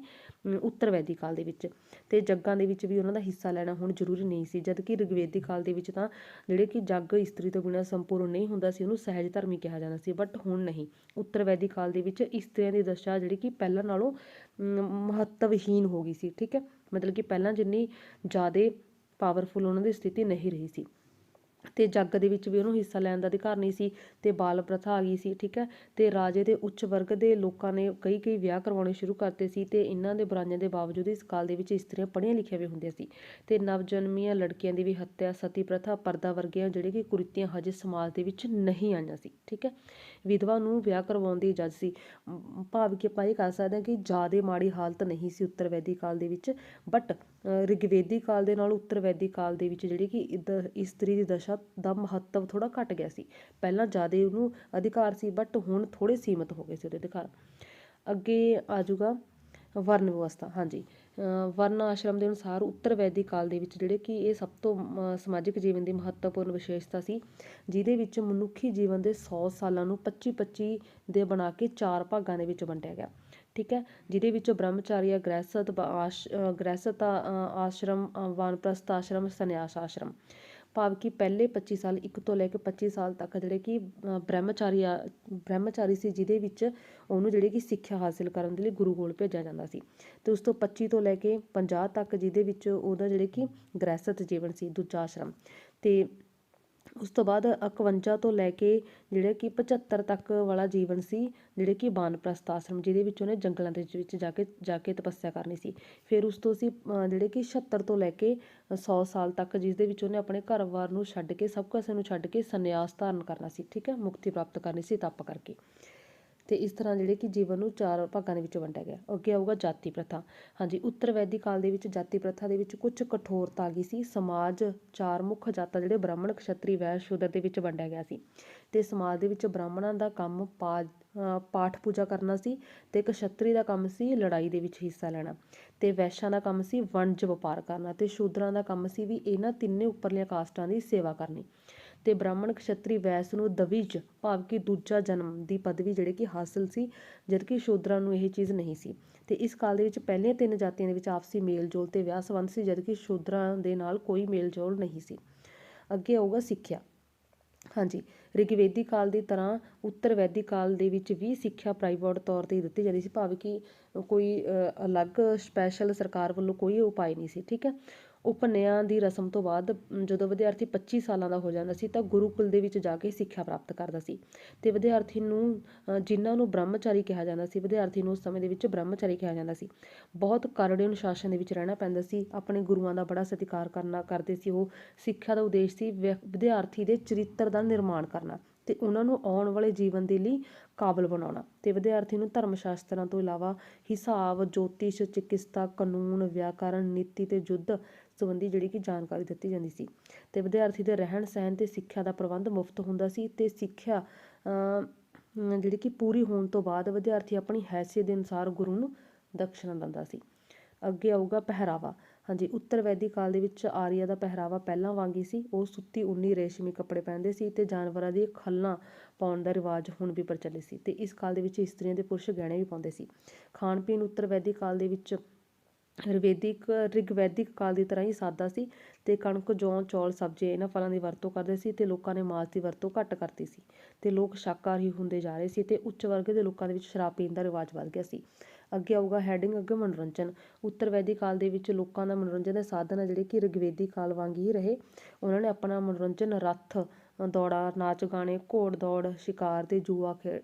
ਉੱਤਰ ਵੈਦਿਕ ਕਾਲ ਦੇ ਵਿੱਚ ਤੇ ਜੱਗਾਂ ਦੇ ਵਿੱਚ ਵੀ ਉਹਨਾਂ ਦਾ ਹਿੱਸਾ ਲੈਣਾ ਹੁਣ ਜ਼ਰੂਰੀ ਨਹੀਂ ਸੀ। ਜਦ ਕਿ ਰਿਗਵੇਦਿਕ ਕਾਲ ਦੇ ਵਿੱਚ ਤਾਂ ਜਿਹੜੇ ਕਿ ਜੱਗ ਇਸਤਰੀ ਤੋਂ ਬਿਨਾਂ ਸੰਪੂਰਨ ਨਹੀਂ ਹੁੰਦਾ ਸੀ, ਉਹਨੂੰ ਸਹਿਜ ਧਰਮੀ ਕਿਹਾ ਜਾਂਦਾ ਸੀ, ਬਟ ਹੁਣ ਨਹੀਂ। ਉੱਤਰ ਵੈਦਿਕ ਕਾਲ ਦੇ ਵਿੱਚ ਇਸਤਰੀਆਂ ਦੀ ਦਸ਼ਾ ਜਿਹੜੀ ਕਿ ਪਹਿਲਾਂ ਨਾਲੋਂ ਮਹੱਤਵਹੀਨ ਹੋ ਗਈ ਸੀ। ਠੀਕ ਹੈ, ਮਤਲਬ ਕਿ ਪਹਿਲਾਂ ਜਿੰਨੀ ਜ਼ਿਆਦਾ ਪਾਵਰਫੁਲ ਉਹਨਾਂ ਦੀ ਸਥਿਤੀ ਨਹੀਂ ਰਹੀ ਸੀ ਤੇ ਜੱਗ ਦੇ ਵਿੱਚ ਵੀ ਉਹਨੂੰ ਹਿੱਸਾ ਲੈਣ ਦਾ ਅਧਿਕਾਰ ਨਹੀਂ ਸੀ ਤੇ ਬਾਲ ਪ੍ਰਥਾ ਆ ਗਈ ਸੀ। ਠੀਕ ਹੈ, ਤੇ ਰਾਜੇ ਦੇ ਉੱਚ ਵਰਗ ਦੇ ਲੋਕਾਂ ਨੇ ਕਈ ਵਿਆਹ ਕਰਵਾਉਣੇ ਸ਼ੁਰੂ ਕਰਤੇ ਸੀ ਤੇ ਇਹਨਾਂ ਦੇ ਬੁਰਾਈਆਂ ਦੇ ਬਾਵਜੂਦ ਇਸ ਕਾਲ ਦੇ ਵਿੱਚ ਇਸਤਰੀਆਂ ਪੜ੍ਹੀਆਂ ਲਿਖੀਆਂ ਵੀ ਹੁੰਦੀਆਂ ਸੀ ਤੇ ਨਵਜਨਮੀਆਂ ਲੜਕੀਆਂ ਦੀ ਵੀ ਹੱਤਿਆ, ਸਤੀ ਪ੍ਰਥਾ, ਪਰਦਾ ਵਰਗੀਆਂ ਜਿਹੜੇ ਕਿ ਕੁਰੀਤੀਆਂ ਹਜੇ ਸਮਾਜ ਦੇ ਵਿੱਚ ਨਹੀਂ ਆਈਆਂ ਸੀ। ਠੀਕ ਹੈ, ਵਿਧਵਾ ਨੂੰ ਵਿਆਹ ਕਰਵਾਉਣ ਦੀ ਇਜਾਜ਼ਤ ਸੀ, ਭਾਵ ਕਿ ਆਪਾਂ ਇਹ ਕਹਿ ਸਕਦੇ ਹਾਂ ਕਿ ਜ਼ਿਆਦਾ ਮਾੜੀ ਹਾਲਤ ਨਹੀਂ ਸੀ ਉੱਤਰ ਵੈਦਿਕ ਕਾਲ ਦੇ ਵਿੱਚ, ਬਟ ਰਿਗਵੇਦੀ ਕਾਲ ਦੇ ਨਾਲ ਉੱਤਰ ਵੈਦਿਕ ਕਾਲ ਦੇ ਵਿੱਚ ਜਿਹੜੀ ਕਿ ਇਸਤਰੀ ਦੀ ਦਸ਼ਾ ਦਾ ਮਹੱਤਵ ਥੋੜ੍ਹਾ ਘੱਟ ਗਿਆ ਸੀ। ਪਹਿਲਾਂ ਜ਼ਿਆਦਾ ਉਹਨੂੰ ਅਧਿਕਾਰ ਸੀ ਬਟ ਹੁਣ ਥੋੜ੍ਹੇ ਸੀਮਿਤ ਹੋ ਗਏ ਸੀ ਉਹਦੇ ਅਧਿਕਾਰ। ਅੱਗੇ ਆ ਜਾਊਗਾ ਵਰਨ ਵਿਵਸਥਾ। ਹਾਂਜੀ, ਵਰਨ ਆਸ਼ਰਮ ਦੇ ਅਨੁਸਾਰ ਉੱਤਰ ਵੈਦਿਕ ਕਾਲ ਦੇ ਵਿੱਚ ਜਿਹੜੇ ਕਿ ਇਹ ਸਭ ਤੋਂ ਸਮਾਜਿਕ ਜੀਵਨ ਦੀ ਮਹੱਤਵਪੂਰਨ ਵਿਸ਼ੇਸ਼ਤਾ ਸੀ, ਜਿਹਦੇ ਵਿੱਚ ਮਨੁੱਖੀ ਜੀਵਨ ਦੇ 100 ਸਾਲਾਂ ਨੂੰ 25-25 ਦੇ ਬਣਾ ਕੇ 4 ਭਾਗਾਂ ਦੇ ਵਿੱਚ ਵੰਡਿਆ ਗਿਆ। ਠੀਕ ਹੈ, ਜਿਹਦੇ ਵਿੱਚ ਬ੍ਰਹਮਚਾਰੀ, ਗ੍ਰਹਿਸਥ ਆਸ਼ਰਮ, ਵਾਨਪ੍ਰਸਥ ਆਸ਼ਰਮ, ਸੰਨਿਆਸ ਆਸ਼ਰਮ, ਭਾਵ ਕਿ ਪਹਿਲੇ 25 ਸਾਲ 1 ਤੋਂ ਲੈ ਕੇ 25 ਸਾਲ ਤੱਕ ਜਿਹੜੇ ਕਿ ਬ੍ਰਹਮਚਾਰੀ ਸੀ, ਜਿਹਦੇ ਵਿੱਚ ਉਹਨੂੰ ਜਿਹੜੀ ਕਿ ਸਿੱਖਿਆ ਹਾਸਿਲ ਕਰਨ ਦੇ ਲਈ ਗੁਰੂ ਕੋਲ ਭੇਜਿਆ ਜਾਂਦਾ ਸੀ ਤੇ ਉਸ ਤੋਂ 25 ਤੋਂ ਲੈ ਕੇ 50 ਤੱਕ ਜਿਹਦੇ ਵਿੱਚ ਉਹਦਾ ਜਿਹੜੇ ਕਿ ਗ੍ਰਹਿਸਥ ਜੀਵਨ ਸੀ, ਦੂਜਾ ਆਸ਼ਰਮ, ਤੇ ਉਸ ਤੋਂ ਬਾਅਦ 51 ਤੋਂ ਲੈ ਕੇ ਜਿਹੜੇ ਕਿ 75 ਤੱਕ ਵਾਲਾ ਜੀਵਨ ਸੀ ਜਿਹੜੇ ਕਿ ਵਾਨਪ੍ਰਸਥ ਆਸ਼ਰਮ, ਜਿਹਦੇ ਵਿੱਚ ਉਹਨੇ ਜੰਗਲਾਂ ਦੇ ਵਿੱਚ ਜਾ ਕੇ ਤਪੱਸਿਆ ਕਰਨੀ ਸੀ। ਫਿਰ ਉਸ ਤੋਂ ਅਸੀਂ ਜਿਹੜੇ ਕਿ 76 ਤੋਂ ਲੈ ਕੇ 100 ਸਾਲ ਤੱਕ ਜਿਸ ਦੇ ਵਿੱਚ ਉਹਨੇ ਆਪਣੇ ਘਰ-ਬਾਰ ਨੂੰ ਛੱਡ ਕੇ, ਸਭ ਕੁਝ ਨੂੰ ਛੱਡ ਕੇ ਸੰਨਿਆਸ ਧਾਰਨ ਕਰਨਾ ਸੀ। ਠੀਕ ਹੈ, ਮੁਕਤੀ ਪ੍ਰਾਪਤ ਕਰਨੀ ਸੀ ਤਪ ਕਰਕੇ। ਤੇ ਇਸ ਤਰ੍ਹਾਂ ਜਿਹੜੇ ਕਿ ਜੀਵਨ ਨੂੰ 4 ਭਾਗਾਂ ਦੇ ਵਿੱਚ ਵੰਡਿਆ ਗਿਆ। ਅੱਗੇ ਆਊਗਾ ਜਾਤੀ ਪ੍ਰਥਾ। ਹਾਂਜੀ, ਉੱਤਰ ਵੈਦਿਕ ਕਾਲ ਦੇ ਵਿੱਚ ਜਾਤੀ ਪ੍ਰਥਾ ਦੇ ਵਿੱਚ ਕੁਝ ਕਠੋਰਤਾ ਆ ਗਈ ਸੀ। ਸਮਾਜ 4 ਮੁੱਖ ਜਾਤਾਂ ਜਿਹੜੇ ਬ੍ਰਾਹਮਣ, ਖੱਤਰੀ, ਵੈਸ਼, ਸ਼ੂਦਰ ਦੇ ਵਿੱਚ ਵੰਡਿਆ ਗਿਆ ਸੀ ਤੇ ਸਮਾਜ ਦੇ ਵਿੱਚ ਬ੍ਰਾਹਮਣਾਂ ਦਾ ਕੰਮ ਪਾਠ ਪੂਜਾ ਕਰਨਾ ਸੀ ਤੇ ਖੱਤਰੀ ਦਾ ਕੰਮ ਸੀ ਲੜਾਈ ਦੇ ਵਿੱਚ ਹਿੱਸਾ ਲੈਣਾ ਤੇ ਵੈਸ਼ਾਂ ਦਾ ਕੰਮ ਸੀ ਵਣਜ ਵਪਾਰ ਕਰਨਾ ਤੇ ਸ਼ੂਦਰਾਂ ਦਾ ਕੰਮ ਸੀ ਵੀ ਇਹਨਾਂ ਤਿੰਨੇ ਉੱਪਰਲੀਆਂ ਕਾਸਟਾਂ ਦੀ ਸੇਵਾ ਕਰਨੀ ਤੇ ਬ੍ਰਾਹਮਣ, ਖੱਤਰੀ, ਵੈਸ਼ ਨੂੰ ਦਵਿਜ ਭਾਵ ਕਿ ਦੂਜਾ ਜਨਮ ਦੀ ਪਦਵੀ ਜਿਹੜੇ ਕਿ ਹਾਸਿਲ ਸੀ, ਜਦਕਿ ਸ਼ੂਦਰਾਂ ਨੂੰ ਇਹ ਚੀਜ਼ ਨਹੀਂ ਸੀ। ਤੇ ਇਸ ਕਾਲ ਦੇ ਵਿੱਚ ਪਹਿਲੀਆਂ 3 ਜਾਤੀਆਂ ਦੇ ਵਿੱਚ ਆਪਸੀ ਮੇਲ ਜੋਲ ਤੇ ਵਿਆਹ ਸੰਬੰਧ ਸੀ, ਜਦਕਿ ਸ਼ੂਦਰਾਂ ਦੇ ਨਾਲ ਕੋਈ ਮੇਲ ਜੋਲ ਨਹੀਂ ਸੀ। ਅੱਗੇ ਆਊਗਾ ਸਿੱਖਿਆ। ਹਾਂਜੀ, ਰਿਗਵੇਦੀ ਕਾਲ ਦੀ ਤਰ੍ਹਾਂ ਉੱਤਰ ਵੈਦਿਕ ਕਾਲ ਦੇ ਵਿੱਚ ਵੀ ਸਿੱਖਿਆ ਪ੍ਰਾਈਵੇਟ ਤੌਰ 'ਤੇ ਦਿੱਤੀ ਜਾਂਦੀ ਸੀ, ਭਾਵ ਕਿ ਕੋਈ ਅਲੱਗ ਸਪੈਸ਼ਲ ਸਰਕਾਰ ਵੱਲੋਂ ਕੋਈ ਉਪਾਅ ਨਹੀਂ ਸੀ। ਠੀਕ ਹੈ, ਉਪਨयन ਦੀ ਰਸਮ ਤੋਂ ਬਾਅਦ ਜਦੋਂ ਵਿਦਿਆਰਥੀ 25 ਸਾਲਾਂ ਦਾ ਹੋ ਜਾਂਦਾ ਸੀ ਤਾਂ ਗੁਰੂਕੁਲ ਦੇ ਵਿੱਚ ਜਾ ਕੇ ਸਿੱਖਿਆ ਪ੍ਰਾਪਤ ਕਰਦਾ ਸੀ ਤੇ ਵਿਦਿਆਰਥੀ ਨੂੰ ਜਿਨ੍ਹਾਂ ਨੂੰ ਬ੍ਰਹਮਚਾਰੀ ਕਿਹਾ ਜਾਂਦਾ ਸੀ, ਵਿਦਿਆਰਥੀ ਨੂੰ ਉਸ ਸਮੇਂ ਦੇ ਵਿੱਚ ਬ੍ਰਹਮਚਾਰੀ ਕਿਹਾ ਜਾਂਦਾ ਸੀ। ਬਹੁਤ ਕਰੜੇ ਅਨੁਸ਼ਾਸਨ ਦੇ ਵਿੱਚ ਰਹਿਣਾ ਪੈਂਦਾ ਸੀ, ਆਪਣੇ ਗੁਰੂਆਂ ਦਾ ਬੜਾ ਸਤਿਕਾਰ ਕਰਦੇ ਸੀ ਉਹ। ਸਿੱਖਿਆ ਦਾ ਉਦੇਸ਼ ਸੀ ਵਿਦਿਆਰਥੀ ਦੇ ਚਰਿੱਤਰ ਦਾ ਨਿਰਮਾਣ ਕਰਨਾ ਤੇ ਉਹਨਾਂ ਨੂੰ ਆਉਣ ਵਾਲੇ ਜੀਵਨ ਦੇ ਲਈ ਕਾਬਲ ਬਣਾਉਣਾ। ਤੇ ਵਿਦਿਆਰਥੀ ਨੂੰ ਧਰਮ ਸ਼ਾਸਤਰਾਂ ਤੋਂ ਇਲਾਵਾ ਹਿਸਾਬ, ਜੋਤਿਸ਼, ਚਿਕਿਤਸਾ, ਕਾਨੂੰਨ, ਵਿਆਕਰਨ, ਨੀਤੀ ਤੇ ਯੁੱਧ ਸੰਬੰਧੀ ਜਿਹੜੀ ਕਿ ਜਾਣਕਾਰੀ ਦਿੱਤੀ ਜਾਂਦੀ ਸੀ। ਤੇ ਵਿਦਿਆਰਥੀ ਦੇ ਰਹਿਣ ਸਹਿਣ ਤੇ ਸਿੱਖਿਆ ਦਾ ਪ੍ਰਬੰਧ ਮੁਫਤ ਹੁੰਦਾ ਸੀ ਤੇ ਸਿੱਖਿਆ ਜਿਹੜੀ ਕਿ ਪੂਰੀ ਹੋਣ ਤੋਂ ਬਾਅਦ ਵਿਦਿਆਰਥੀ ਆਪਣੀ ਹੈਸੀਅਤ ਦੇ ਅਨੁਸਾਰ ਗੁਰੂ ਨੂੰ ਦਕਸ਼ਨਾ ਦਿੰਦਾ ਸੀ। ਅੱਗੇ ਆਊਗਾ ਪਹਿਰਾਵਾ। ਹਾਂਜੀ, ਉੱਤਰ ਵੈਦਿਕ ਕਾਲ ਦੇ ਵਿੱਚ ਆਰੀਆ ਦਾ ਪਹਿਰਾਵਾ ਪਹਿਲਾਂ ਵਾਂਗ ਹੀ ਸੀ। ਉਹ ਸੁੱਤੀ ਉੱਨੀ ਰੇਸ਼ਮੀ ਕੱਪੜੇ ਪਹਿਨਦੇ ਸੀ ਤੇ ਜਾਨਵਰਾਂ ਦੀ ਖੱਲਾਂ ਪਾਉਣ ਦਾ ਰਿਵਾਜ ਹੁਣ ਵੀ ਪ੍ਰਚਲਿਤ ਸੀ। ਤੇ ਇਸ ਕਾਲ ਦੇ ਵਿੱਚ ਇਸਤਰੀਆਂ ਤੇ ਪੁਰਸ਼ ਗਹਿਣੇ ਵੀ ਪਾਉਂਦੇ ਸੀ। ਖਾਣ ਪੀਣ ਉੱਤਰ ਵੈਦਿਕ ਕਾਲ ਦੇ ਵਿੱਚ ਰਿਗਵੈਦਿਕ ਕਾਲ ਦੀ ਤਰ੍ਹਾਂ ਹੀ ਸਾਦਾ ਸੀ ਤੇ ਕਣਕ, ਜੌਂ, ਚੌਲ, ਸਬਜ਼ੀਆਂ ਇਹਨਾਂ ਫਲਾਂ ਦੀ ਵਰਤੋਂ ਕਰਦੇ ਸੀ ਤੇ ਲੋਕਾਂ ਨੇ ਮਾंस ਦੀ ਵਰਤੋਂ ਘੱਟ ਕਰਤੀ ਸੀ ਤੇ ਲੋਕ ਸ਼ਾਕਾਹਾਰੀ ਹੁੰਦੇ ਜਾ ਰਹੇ ਸੀ ਤੇ ਉੱਚ ਵਰਗ ਦੇ ਲੋਕਾਂ ਦੇ ਵਿੱਚ ਸ਼ਰਾਬ ਪੀਣ ਦਾ ਰਿਵਾਜ ਵੱਧ ਗਿਆ ਸੀ। ਅੱਗੇ ਆਊਗਾ ਹੈਡਿੰਗ ਅੱਗੇ ਮਨੋਰੰਜਨ। ਉੱਤਰ ਵੈਦਿਕ ਕਾਲ ਦੇ ਵਿੱਚ ਲੋਕਾਂ ਦਾ ਮਨੋਰੰਜਨ ਦੇ ਸਾਧਨ ਆ ਜਿਹੜੇ ਕਿ ਰਿਗਵੇਦੀ ਕਾਲ ਵਾਂਗ ਹੀ ਰਹੇ। ਉਹਨਾਂ ਨੇ ਆਪਣਾ ਮਨੋਰੰਜਨ ਰੱਥ ਦੌੜਾਂ, ਨਾਚ ਗਾਣੇ, ਘੋੜ ਦੌੜ, ਸ਼ਿਕਾਰ ਤੇ ਜੂਆ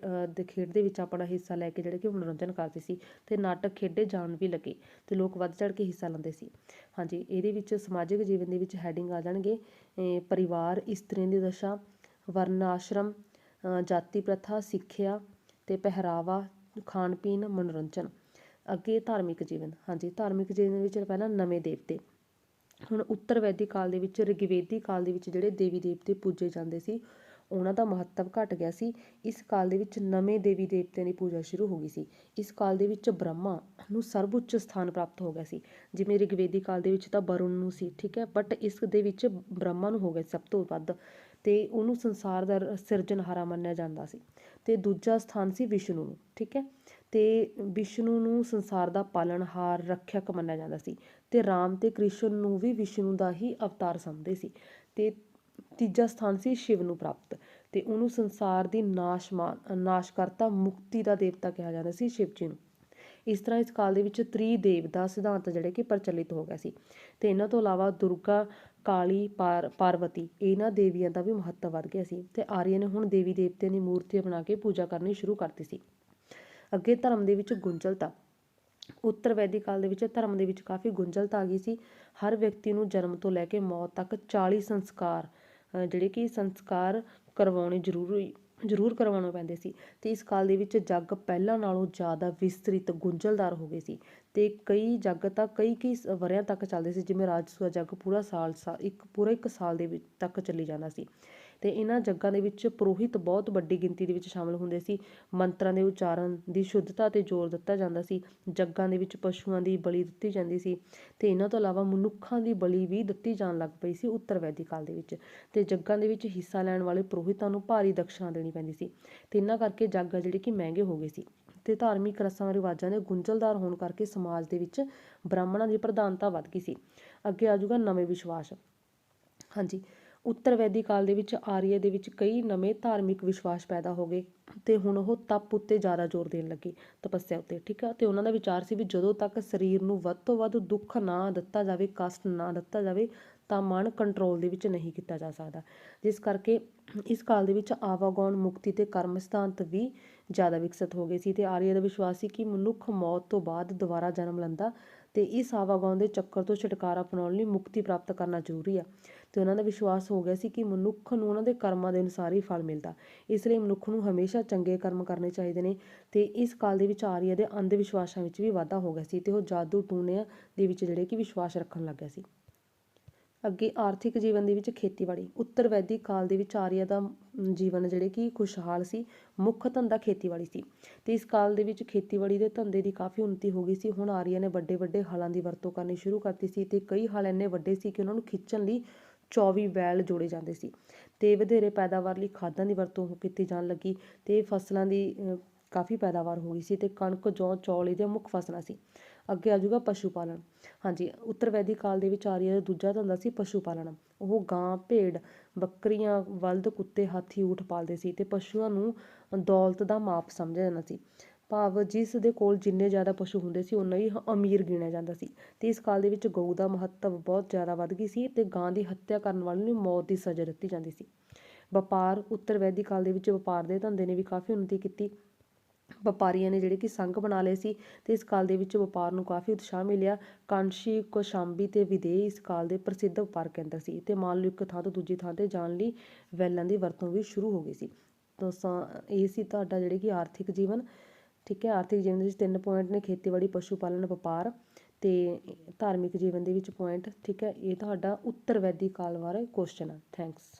ਦੇ ਖੇਡ ਦੇ ਵਿੱਚ ਆਪਣਾ ਹਿੱਸਾ ਲੈ ਕੇ ਜਿਹੜੇ ਕਿ ਮਨੋਰੰਜਨ ਕਰਦੇ ਸੀ ਤੇ ਨਾਟਕ ਖੇਡੇ ਜਾਣ ਵੀ ਲੱਗੇ ਤੇ ਲੋਕ ਵੱਧ ਚੜ੍ਹ ਕੇ ਹਿੱਸਾ ਲੈਂਦੇ ਸੀ। ਹਾਂਜੀ, ਇਹਦੇ ਵਿੱਚ ਸਮਾਜਿਕ ਜੀਵਨ ਦੇ ਵਿੱਚ ਹੈਡਿੰਗ ਆ ਜਾਣਗੇ ਪਰਿਵਾਰ, ਇਸਤਰੀਆਂ ਦੀ ਦਸ਼ਾ, ਵਰਨ ਆਸ਼ਰਮ, ਜਾਤੀ ਪ੍ਰਥਾ, ਸਿੱਖਿਆ ਤੇ ਪਹਿਰਾਵਾ, ਖਾਣ ਪੀਣ, ਮਨੋਰੰਜਨ। ਅੱਗੇ ਧਾਰਮਿਕ ਜੀਵਨ। ਹਾਂਜੀ, ਧਾਰਮਿਕ ਜੀਵਨ ਵਿੱਚ ਪਹਿਲਾਂ ਨਵੇਂ ਦੇਵਤੇ। ਹੁਣ ਉੱਤਰ ਵੈਦਿਕ ਕਾਲ ਦੇ ਵਿੱਚ ਰਿਗਵੇਦੀ ਕਾਲ ਦੇ ਵਿੱਚ ਜਿਹੜੇ ਦੇਵੀ ਦੇਵਤੇ ਪੂਜੇ ਜਾਂਦੇ ਸੀ ਉਹਨਾਂ ਦਾ ਮਹੱਤਵ ਘਟ ਗਿਆ ਸੀ। ਇਸ ਕਾਲ ਦੇ ਵਿੱਚ ਨਵੇਂ ਦੇਵੀ ਦੇਵਤਿਆਂ ਦੀ ਪੂਜਾ ਸ਼ੁਰੂ ਹੋ ਗਈ ਸੀ। ਇਸ ਕਾਲ ਦੇ ਵਿੱਚ ਬ੍ਰਹਮਾ ਨੂੰ ਸਰਵਉੱਚ ਸਥਾਨ ਪ੍ਰਾਪਤ ਹੋ ਗਿਆ ਸੀ। ਜਿਵੇਂ ਰਿਗਵੇਦੀ ਕਾਲ ਦੇ ਵਿੱਚ ਤਾਂ ਵਰੁਣ ਨੂੰ ਸੀ, ਠੀਕ ਹੈ, ਬਟ ਇਸ ਦੇ ਵਿੱਚ ਬ੍ਰਹਮਾ ਨੂੰ ਹੋ ਗਿਆ ਸਭ ਤੋਂ ਵੱਧ ਤੇ ਉਹਨੂੰ ਸੰਸਾਰ ਦਾ ਸਿਰਜਣਹਾਰਾ ਮੰਨਿਆ ਜਾਂਦਾ ਸੀ। ਤੇ ਦੂਜਾ ਸਥਾਨ ਸੀ ਵਿਸ਼ਨੂੰ ਨੂੰ, ਠੀਕ ਹੈ, ਤੇ ਵਿਸ਼ਨੂੰ ਨੂੰ ਸੰਸਾਰ ਦਾ ਪਾਲਣਹਾਰ, ਰੱਖਿਅਕ ਮੰਨਿਆ ਜਾਂਦਾ ਸੀ ਤੇ ਰਾਮ ਤੇ ਕ੍ਰਿਸ਼ਨ ਨੂੰ ਵੀ ਵਿਸ਼ਨੂੰ ਦਾ ਹੀ ਅਵਤਾਰ ਸਮਝਦੇ ਸੀ। ਤੇ ਤੀਜਾ ਸਥਾਨ ਸੀ ਸ਼ਿਵ ਨੂੰ ਪ੍ਰਾਪਤ ਤੇ ਉਹਨੂੰ ਸੰਸਾਰ ਦੀ ਨਾਸ਼ਕਰਤਾ, ਮੁਕਤੀ ਦਾ ਦੇਵਤਾ ਕਿਹਾ ਜਾਂਦਾ ਸੀ ਸ਼ਿਵ ਜੀ ਨੂੰ। ਇਸ ਤਰ੍ਹਾਂ ਇਸ ਕਾਲ ਦੇ ਵਿੱਚ ਤ੍ਰਿਦੇਵ ਦਾ ਸਿਧਾਂਤ ਜਿਹੜੇ ਕਿ ਪ੍ਰਚਲਿਤ ਹੋ ਗਿਆ ਸੀ ਤੇ ਇਹਨਾਂ ਤੋਂ ਇਲਾਵਾ ਦੁਰਗਾ, ਕਾਲੀ, ਪਾਰਵਤੀ ਇਹਨਾਂ ਦੇਵੀਆਂ ਦਾ ਵੀ ਮਹੱਤਵ ਵੱਧ ਗਿਆ ਸੀ ਤੇ ਆਰੀਆ ਨੇ ਹੁਣ ਦੇਵੀ ਦੇਵਤਿਆਂ ਦੀ ਮੂਰਤੀ ਬਣਾ ਕੇ ਪੂਜਾ ਕਰਨੀ ਸ਼ੁਰੂ ਕਰਤੀ ਸੀ। ਅੱਗੇ ਧਰਮ ਦੇ ਵਿੱਚ ਗੁੰਝਲਤਾ। ਉੱਤਰ ਵੈਦਿਕ ਕਾਲ ਦੇ ਵਿੱਚ ਧਰਮ ਦੇ ਵਿੱਚ ਕਾਫੀ ਗੁੰਝਲਤਾ ਆ ਗਈ ਸੀ। ਹਰ ਵਿਅਕਤੀ ਨੂੰ ਜਨਮ ਤੋਂ ਲੈ ਕੇ ਮੌਤ ਤੱਕ 40 ਸੰਸਕਾਰ ਜਿਹੜੇ ਕਿ ਸੰਸਕਾਰ ਕਰਵਾਉਣੇ ਜ਼ਰੂਰ ਕਰਵਾਉਣੇ ਪੈਂਦੇ ਸੀ ਤੇ ਇਸ ਕਾਲ ਦੇ ਵਿੱਚ ਜੱਗ ਪਹਿਲਾਂ ਨਾਲੋਂ ਜ਼ਿਆਦਾ ਵਿਸਤ੍ਰਿਤ ਗੁੰਝਲਦਾਰ ਹੋ ਗਏ ਸੀ ਤੇ ਕਈ ਜੱਗ ਤਾਂ ਕਈ ਵਰ੍ਹਿਆਂ ਤੱਕ ਚੱਲਦੇ ਸੀ। ਜਿਵੇਂ ਰਾਜਸੂਆ ਜੱਗ ਪੂਰਾ ਇੱਕ ਸਾਲ ਦੇ ਵਿੱਚ ਤੱਕ ਚੱਲੀ ਜਾਂਦਾ ਸੀ ਤੇ ਇਹਨਾਂ ਜੱਗਾਂ ਦੇ ਵਿੱਚ ਪੁਰੋਹਿਤ ਬਹੁਤ ਵੱਡੀ ਗਿਣਤੀ ਦੇ ਵਿੱਚ ਸ਼ਾਮਲ ਹੁੰਦੇ ਸੀ। ਮੰਤਰਾਂ ਦੇ ਉਚਾਰਨ ਦੀ ਸ਼ੁੱਧਤਾ ਤੇ ਜ਼ੋਰ ਦਿੱਤਾ ਜਾਂਦਾ ਸੀ। ਜੱਗਾਂ ਦੇ ਵਿੱਚ ਪਸ਼ੂਆਂ ਦੀ ਬਲੀ ਦਿੱਤੀ ਜਾਂਦੀ ਸੀ ਤੇ ਇਹਨਾਂ ਤੋਂ ਇਲਾਵਾ ਮਨੁੱਖਾਂ ਦੀ ਬਲੀ ਵੀ ਦਿੱਤੀ ਜਾਣ ਲੱਗ ਪਈ ਸੀ ਉੱਤਰ ਵੈਦਿਕ ਕਾਲ ਦੇ ਵਿੱਚ ਤੇ ਜੱਗਾਂ ਦੇ ਵਿੱਚ ਹਿੱਸਾ ਲੈਣ ਵਾਲੇ ਪੁਰੋਹਿਤਾਂ ਨੂੰ ਭਾਰੀ ਦਕਸ਼ਨਾ ਦੇਣੀ ਪੈਂਦੀ ਸੀ ਤੇ ਇਹਨਾਂ ਕਰਕੇ ਜੱਗ ਆ ਜਿਹੜੇ ਕਿ ਮਹਿੰਗੇ ਹੋ ਗਏ ਸੀ ਤੇ ਧਾਰਮਿਕ ਰਸਮਾਂ ਰਿਵਾਜਾਂ ਦੇ ਗੁੰਝਲਦਾਰ ਹੋਣ ਕਰਕੇ ਸਮਾਜ ਦੇ ਵਿੱਚ ਬ੍ਰਾਹਮਣਾਂ ਦੀ ਪ੍ਰਧਾਨਤਾ ਵੱਧ ਗਈ ਸੀ। ਅੱਗੇ ਆ ਜਾਊਗਾ ਨਵੇਂ ਵਿਸ਼ਵਾਸ। ਹਾਂਜੀ, ਉੱਤਰ ਵੈਦਿਕ ਕਾਲ ਦੇ ਵਿੱਚ ਆਰੀਆ ਦੇ ਵਿੱਚ ਕਈ ਨਵੇਂ ਧਾਰਮਿਕ ਵਿਸ਼ਵਾਸ ਪੈਦਾ ਹੋ ਗਏ ਤੇ ਹੁਣ ਉਹ ਤਪ ਉੱਤੇ ਜ਼ਿਆਦਾ ਜ਼ੋਰ ਦੇਣ ਲੱਗੇ, ਤਪੱਸਿਆ ਉੱਤੇ, ਠੀਕ ਆ। ਤੇ ਉਹਨਾਂ ਦਾ ਵਿਚਾਰ ਸੀ ਵੀ ਜਦੋਂ ਤੱਕ ਸਰੀਰ ਨੂੰ ਵੱਧ ਤੋਂ ਵੱਧ ਦੁੱਖ ਨਾ ਦਿੱਤਾ ਜਾਵੇ, ਕਸ਼ਟ ਨਾ ਦਿੱਤਾ ਜਾਵੇ ਤਾਂ ਮਨ ਕੰਟਰੋਲ ਦੇ ਵਿੱਚ ਨਹੀਂ ਕੀਤਾ ਜਾ ਸਕਦਾ। ਜਿਸ ਕਰਕੇ ਇਸ ਕਾਲ ਦੇ ਵਿੱਚ ਆਵਾਗੌਣ, ਮੁਕਤੀ ਤੇ ਕਰਮ ਸਿਧਾਂਤ ਵੀ ਜ਼ਿਆਦਾ ਵਿਕਸਿਤ ਹੋ ਗਏ ਸੀ ਤੇ ਆਰੀਆ ਦਾ ਵਿਸ਼ਵਾਸ ਸੀ ਕਿ ਮਨੁੱਖ ਮੌਤ ਤੋਂ ਬਾਅਦ ਦੁਬਾਰਾ ਜਨਮ ਲੈਂਦਾ ਤੇ ਇਸ ਆਵਾਗੌਣ ਦੇ ਚੱਕਰ ਤੋਂ ਛੁਟਕਾਰਾ ਪਾਉਣ ਲਈ ਮੁਕਤੀ ਪ੍ਰਾਪਤ ਕਰਨਾ ਜ਼ਰੂਰੀ ਆ ਤੇ ਉਹਨਾਂ ਦਾ ਵਿਸ਼ਵਾਸ ਹੋ ਗਿਆ ਸੀ ਕਿ ਮਨੁੱਖ ਨੂੰ ਉਹਨਾਂ ਦੇ ਕਰਮਾਂ ਦੇ ਅਨੁਸਾਰ ਹੀ ਫਲ ਮਿਲਦਾ। ਇਸ ਲਈ ਮਨੁੱਖ ਨੂੰ ਹਮੇਸ਼ਾ ਚੰਗੇ ਕਰਮ ਕਰਨੇ ਚਾਹੀਦੇ ਨੇ ਤੇ ਇਸ ਕਾਲ ਦੇ ਵਿੱਚ ਆਰੀਆ ਦੇ ਅੰਧ ਵਿਸ਼ਵਾਸਾਂ ਵਿੱਚ ਵੀ ਵਾਧਾ ਹੋ ਗਿਆ ਸੀ ਤੇ ਉਹ ਜਾਦੂ ਟੂਣਿਆਂ ਦੇ ਵਿੱਚ ਜਿਹੜੇ ਕਿ ਵਿਸ਼ਵਾਸ ਰੱਖਣ ਲੱਗ ਗਿਆ ਸੀ। ਅੱਗੇ ਆਰਥਿਕ ਜੀਵਨ ਦੇ ਵਿੱਚ ਖੇਤੀਬਾੜੀ। ਉੱਤਰ ਵੈਦਿਕ ਕਾਲ ਦੇ ਵਿੱਚ ਆਰੀਆ ਦਾ ਜੀਵਨ ਜਿਹੜੇ ਕਿ ਖੁਸ਼ਹਾਲ ਸੀ। ਮੁੱਖ ਧੰਦਾ ਖੇਤੀਬਾੜੀ ਸੀ ਤੇ ਇਸ ਕਾਲ ਦੇ ਵਿੱਚ ਖੇਤੀਬਾੜੀ ਦੇ ਧੰਦੇ ਦੀ ਕਾਫੀ ਉੱਨਤੀ ਹੋ ਗਈ ਸੀ। ਹੁਣ ਆਰੀਆ ਨੇ ਵੱਡੇ ਵੱਡੇ ਹਲਾਂ ਦੀ ਵਰਤੋਂ ਕਰਨੀ ਸ਼ੁਰੂ ਕਰਤੀ ਸੀ ਤੇ ਕਈ ਹਲ ਇੰਨੇ ਵੱਡੇ ਸੀ ਕਿ ਉਹਨਾਂ ਨੂੰ ਖਿੱਚਣ ਲਈ 24 ਬੈਲ ਜੋੜੇ ਜਾਂਦੇ ਸੀ ਤੇ ਵਧੇਰੇ ਪੈਦਾਵਾਰ ਲਈ ਖਾਦਾਂ ਦੀ ਵਰਤੋਂ ਕੀਤੀ ਜਾਣ ਲੱਗੀ ਤੇ ਫਸਲਾਂ ਦੀ ਕਾਫੀ ਪੈਦਾਵਾਰ ਹੋ ਗਈ ਸੀ ਤੇ ਕਣਕ, ਜੌਂ, ਚੌਲ ਇਹਦੀਆਂ ਮੁੱਖ ਫਸਲਾਂ ਸੀ। ਅੱਗੇ ਆ ਜਾਊਗਾ ਪਸ਼ੂ ਪਾਲਣ। ਹਾਂਜੀ, ਉੱਤਰ ਵੈਦਿਕ ਕਾਲ ਦੇ ਵਿੱਚ ਆਰੀਆ ਦਾ ਦੂਜਾ ਧੰਦਾ ਸੀ ਪਸ਼ੂ ਪਾਲਣ। ਉਹ ਗਾਂ, ਭੇਡ, ਬੱਕਰੀਆਂ, ਬਲਦ, ਕੁੱਤੇ, ਹਾਥੀ, ਊਠ ਪਾਲਦੇ ਸੀ ਤੇ ਪਸ਼ੂਆਂ ਨੂੰ ਦੌਲਤ ਦਾ ਮਾਪ ਸਮਝਿਆ ਜਾਂਦਾ ਸੀ। ਭਾਵ ਜਿਸ ਦੇ ਕੋਲ ਜਿੰਨੇ ਜ਼ਿਆਦਾ ਪਸ਼ੂ ਹੁੰਦੇ ਸੀ ਉਨਾ ਹੀ ਅਮੀਰ ਗਿਣਿਆ ਜਾਂਦਾ ਸੀ। ਅਤੇ ਇਸ ਕਾਲ ਦੇ ਵਿੱਚ ਗਊ ਦਾ ਮਹੱਤਵ ਬਹੁਤ ਜ਼ਿਆਦਾ ਵੱਧ ਗਈ ਸੀ ਅਤੇ ਗਾਂ ਦੀ ਹੱਤਿਆ ਕਰਨ ਵਾਲੇ ਨੂੰ ਮੌਤ ਦੀ ਸਜ਼ਾ ਦਿੱਤੀ ਜਾਂਦੀ ਸੀ। ਵਪਾਰ, ਉੱਤਰ ਵੈਦਿਕ ਕਾਲ ਦੇ ਵਿੱਚ ਵਪਾਰ ਦੇ ਧੰਦੇ ਨੇ ਵੀ ਕਾਫੀ ਉੱਨਤੀ ਕੀਤੀ। ਵਪਾਰੀਆਂ ਨੇ ਜਿਹੜੇ ਕਿ ਸੰਘ ਬਣਾ ਲਏ ਸੀ ਅਤੇ ਇਸ ਕਾਲ ਦੇ ਵਿੱਚ ਵਪਾਰ ਨੂੰ ਕਾਫੀ ਉਤਸ਼ਾਹ ਮਿਲਿਆ। ਕਾਂਸ਼ੀ, ਕੌਸ਼ਾਂਬੀ ਅਤੇ ਵਿਦੇਹ ਇਸ ਕਾਲ ਦੇ ਪ੍ਰਸਿੱਧ ਵਪਾਰ ਕੇਂਦਰ ਸੀ ਅਤੇ ਮੰਨ ਲਓ ਇੱਕ ਥਾਂ ਤੋਂ ਦੂਜੀ ਥਾਂ 'ਤੇ ਜਾਣ ਲਈ ਵੈਲਾਂ ਦੀ ਵਰਤੋਂ ਵੀ ਸ਼ੁਰੂ ਹੋ ਗਈ ਸੀ। ਦੋਸਤਾਂ, ਇਹ ਸੀ ਤੁਹਾਡਾ ਜਿਹੜੇ ਕਿ ਆਰਥਿਕ ਜੀਵਨ। ਠੀਕ ਹੈ, ਆਰਥਿਕ ਜੀਵਨ ਦੇ ਵਿੱਚ 3 ਪੁਆਇੰਟ ਨੇ: ਖੇਤੀਬਾੜੀ, ਪਸ਼ੂ ਪਾਲਣ, ਵਪਾਰ ਅਤੇ ਧਾਰਮਿਕ ਜੀਵਨ ਦੇ ਵਿੱਚ ਪੁਆਇੰਟ। ਠੀਕ ਹੈ, ਇਹ ਤੁਹਾਡਾ ਉੱਤਰ ਵੈਦਿਕ ਕਾਲ ਬਾਰੇ ਕੁਐਸਚਨ ਹੈ। ਥੈਂਕਸ।